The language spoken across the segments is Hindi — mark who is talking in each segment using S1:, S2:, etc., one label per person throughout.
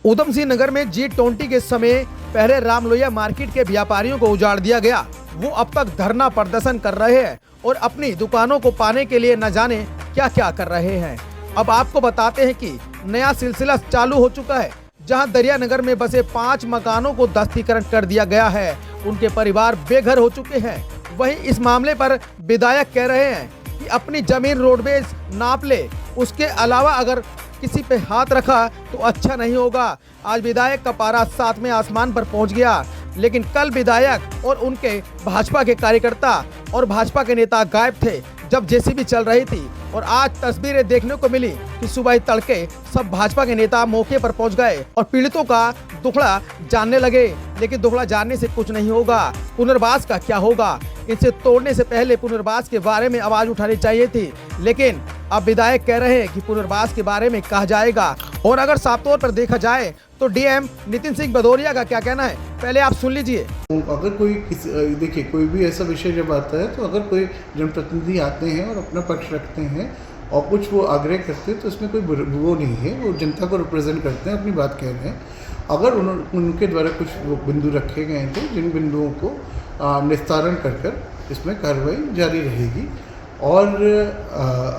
S1: ऊधम सिंह नगर में G20 के समय पहले रामलोहिया मार्केट के व्यापारियों को उजाड़ दिया गया। वो अब तक धरना प्रदर्शन कर रहे हैं और अपनी दुकानों को पाने के लिए न जाने क्या क्या कर रहे हैं। अब आपको बताते हैं कि नया सिलसिला चालू हो चुका है, जहां दरिया नगर में बसे 5 मकानों को ध्वस्तीकरण कर दिया गया है। उनके परिवार बेघर हो चुके हैं। वहीं इस मामले पर विधायक कह रहे हैं कि अपनी जमीन रोडवेज नाप ले, उसके अलावा अगर किसी पे हाथ रखा तो अच्छा नहीं होगा। आज विधायक का पारा 7वें आसमान पर पहुंच गया, लेकिन कल विधायक और उनके भाजपा के कार्यकर्ता और भाजपा के नेता गायब थे जब जेसीबी चल रही थी। और आज तस्वीरें देखने को मिली कि सुबह तड़के सब भाजपा के नेता मौके पर पहुंच गए और पीड़ितों का दुखड़ा जानने लगे। लेकिन दुखड़ा जानने से कुछ नहीं होगा, पुनर्वास का क्या होगा। इसे तोड़ने से पहले पुनर्वास के बारे में आवाज उठानी चाहिए थी, लेकिन अब विधायक कह रहे हैं कि पुनर्वास के बारे में कहा जाएगा। और अगर साफ तौर पर देखा जाए तो डीएम नितिन सिंह भदौरिया का क्या कहना है, पहले आप सुन लीजिए।
S2: अगर कोई देखिए कोई भी ऐसा विषय जब आता है तो अगर कोई जनप्रतिनिधि आते हैं और अपना पक्ष रखते हैं और कुछ वो आग्रह करते हैं तो इसमें कोई वो नहीं है, वो जनता को रिप्रेजेंट करते हैं, अपनी बात कह रहे हैं। अगर उनके द्वारा कुछ बिंदु रखे गए थे, जिन बिंदुओं को निस्तारण कर इसमें कार्रवाई जारी रहेगी। और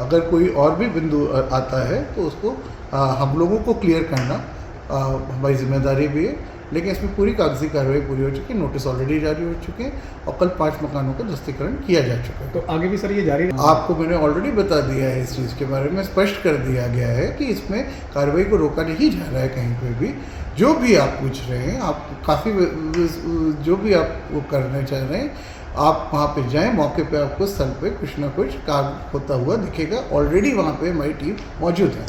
S2: अगर कोई और भी बिंदु आता है तो उसको हम लोगों को क्लियर करना हमारी जिम्मेदारी भी है। लेकिन इसमें पूरी कागजी कार्रवाई पूरी हो चुकी है, नोटिस ऑलरेडी जारी हो चुके हैं और कल 5 मकानों का ध्वस्तीकरण किया जा चुका है।
S3: तो आगे भी सर ये जारी रहेगा?
S2: आपको मैंने ऑलरेडी बता दिया है, इस चीज़ के बारे में स्पष्ट कर दिया गया है कि इसमें कार्रवाई को रोका नहीं जा रहा है कहीं पे भी। जो भी आप पूछ रहे हैं, आप काफ़ी जो भी आप वो करना चाह रहे हैं, आप वहाँ पे जाएं, मौके पे आपको स्थल पे कुछ ना कुछ काम होता हुआ दिखेगा। ऑलरेडी वहाँ पे हमारी टीम मौजूद है।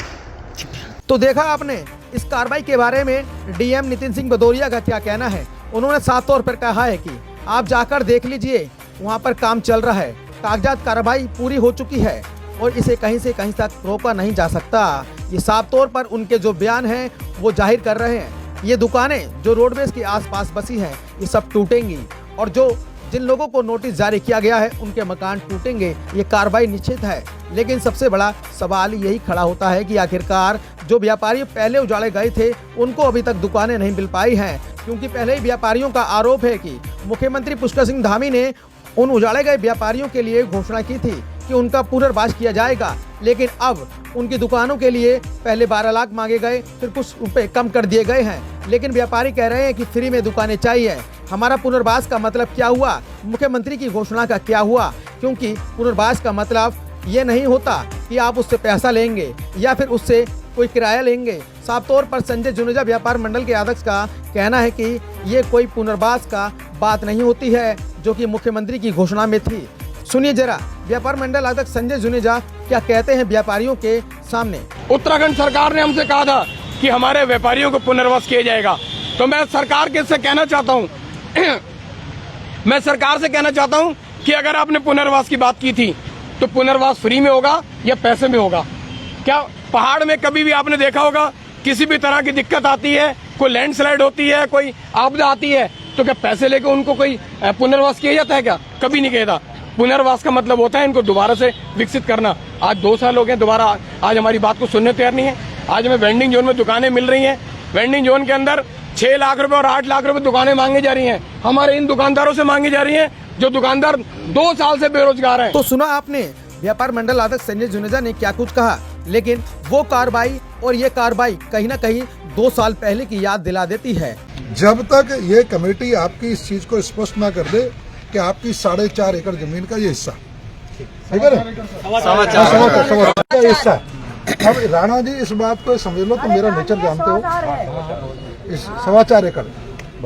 S1: तो देखा आपने इस कार्रवाई के बारे में डीएम नितिन सिंह भदौरिया का क्या कहना है। उन्होंने साफ तौर पर कहा है कि आप जाकर देख लीजिए, वहाँ पर काम चल रहा है, कागजात कार्रवाई पूरी हो चुकी है और इसे कहीं से कहीं तक रोका नहीं जा सकता। ये साफ तौर पर उनके जो बयान हैं वो जाहिर कर रहे हैं। ये दुकानें जो रोडवेज के आसपास बसी हैं ये सब टूटेंगी और जो जिन लोगों को नोटिस जारी किया गया है उनके मकान टूटेंगे। ये कार्रवाई निश्चित है। लेकिन सबसे बड़ा सवाल यही खड़ा होता है कि आखिरकार जो व्यापारी पहले उजाड़े गए थे उनको अभी तक दुकानें नहीं मिल पाई हैं, क्योंकि पहले ही व्यापारियों का आरोप है कि मुख्यमंत्री पुष्कर सिंह धामी ने उन उजाड़े गए व्यापारियों के लिए घोषणा की थी कि उनका पुनर्वास किया जाएगा। लेकिन अब उनकी दुकानों के लिए पहले 12 लाख मांगे गए, फिर कुछ रुपए कम कर दिए गए हैं। लेकिन व्यापारी कह रहे हैं कि फ्री में दुकानें चाहिए। हमारा पुनर्वास का मतलब क्या हुआ, मुख्यमंत्री की घोषणा का क्या हुआ? क्योंकि पुनर्वास का मतलब ये नहीं होता कि आप उससे पैसा लेंगे या फिर उससे कोई किराया लेंगे। साफ तौर पर संजय जुनेजा व्यापार मंडल के अध्यक्ष का कहना है कि ये कोई पुनर्वास का बात नहीं होती है जो कि मुख्यमंत्री की घोषणा में थी। सुनिए जरा व्यापार मंडल अध्यक्ष संजय जुनेजा क्या कहते हैं व्यापारियों के सामने।
S4: उत्तराखंड सरकार ने हमसे कहा था कि हमारे व्यापारियों को पुनर्वास किया जाएगा, तो मैं सरकार के से कहना चाहता हूँ मैं सरकार से कहना चाहता हूँ कि अगर आपने पुनर्वास की बात की थी तो पुनर्वास फ्री में होगा या पैसे में होगा? क्या पहाड़ में कभी भी आपने देखा होगा किसी भी तरह की दिक्कत आती है, कोई लैंडस्लाइड होती है, कोई आपदा आती है, तो क्या पैसे लेके उनको कोई पुनर्वास किया जाता है? क्या कभी नहीं किया था। पुनर्वास का मतलब होता है इनको दोबारा से विकसित करना। आज 2 साल हो गए, दोबारा आज हमारी बात को सुनने तैयार नहीं है। आज हमें वेंडिंग जोन में दुकानें मिल रही हैं, वेंडिंग जोन के अंदर 6 लाख रुपए और 8 लाख रुपए दुकानें मांगी जा रही हैं। हमारे इन दुकानदारों से मांगी जा रही हैं जो दुकानदार 2 साल से बेरोजगार हैं।
S1: तो सुना आपने व्यापार मंडल अध्यक्ष संजय जुनेजा ने क्या कुछ कहा, लेकिन वो कार्रवाई और ये कार्रवाई कहीं ना कहीं 2 साल पहले की याद दिला देती है।
S5: जब तक ये कमेटी आपकी इस चीज को स्पष्ट ना कर दे कि आपकी 4.5 एकड़ जमीन का ये हिस्सा, ठीक है ना, सवा हिस्सा। अब राणा जी इस बात को समझ लो, तुम मेरा नेचर जानते हो, इस 4.25 एकड़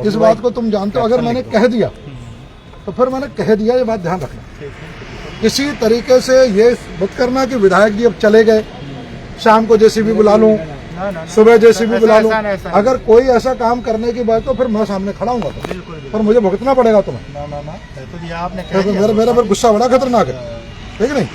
S5: इस बात को तुम जानते हो। अगर मैंने कह दिया तो फिर मैंने कह दिया, ये बात ध्यान रखना। किसी तरीके से ये मत करना कि विधायक जी अब चले गए, शाम को जेसीबी बुला लूं, सुबह जेसीबी बुला लूं। अगर कोई ऐसा काम करने की बात तो फिर मैं सामने खड़ा हूँ, तो पर मुझे भुगतना पड़ेगा तुम्हें। तो मेरा फिर गुस्सा बड़ा खतरनाक है, ठीक नहीं।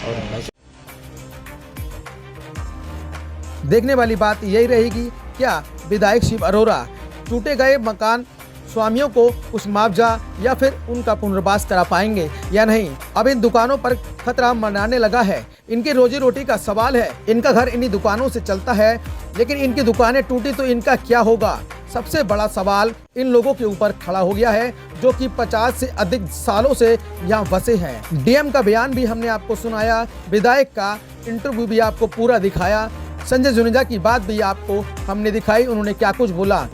S1: देखने वाली बात यही रहेगी, क्या विधायक शिव अरोड़ा टूटे गए मकान स्वामियों को कुछ मुआवजा या फिर उनका पुनर्वास करा पाएंगे या नहीं। अब इन दुकानों पर खतरा मंडराने लगा है। इनकी रोजी रोटी का सवाल है। इनका घर इन्हीं दुकानों से चलता है, लेकिन इनकी दुकानें टूटी तो इनका क्या होगा? सबसे बड़ा सवाल इन लोगों के ऊपर खड़ा हो गया है, जो कि 50 से अधिक सालों से यहाँ बसे हैं। डीएम का बयान भी हमने आपको सुनाया, विधायक का इंटरव्यू भी आपको पूरा दिखाया, संजय जुनेजा की बात भी आपको हमने दिखाई, उन्होंने क्या कुछ बोला।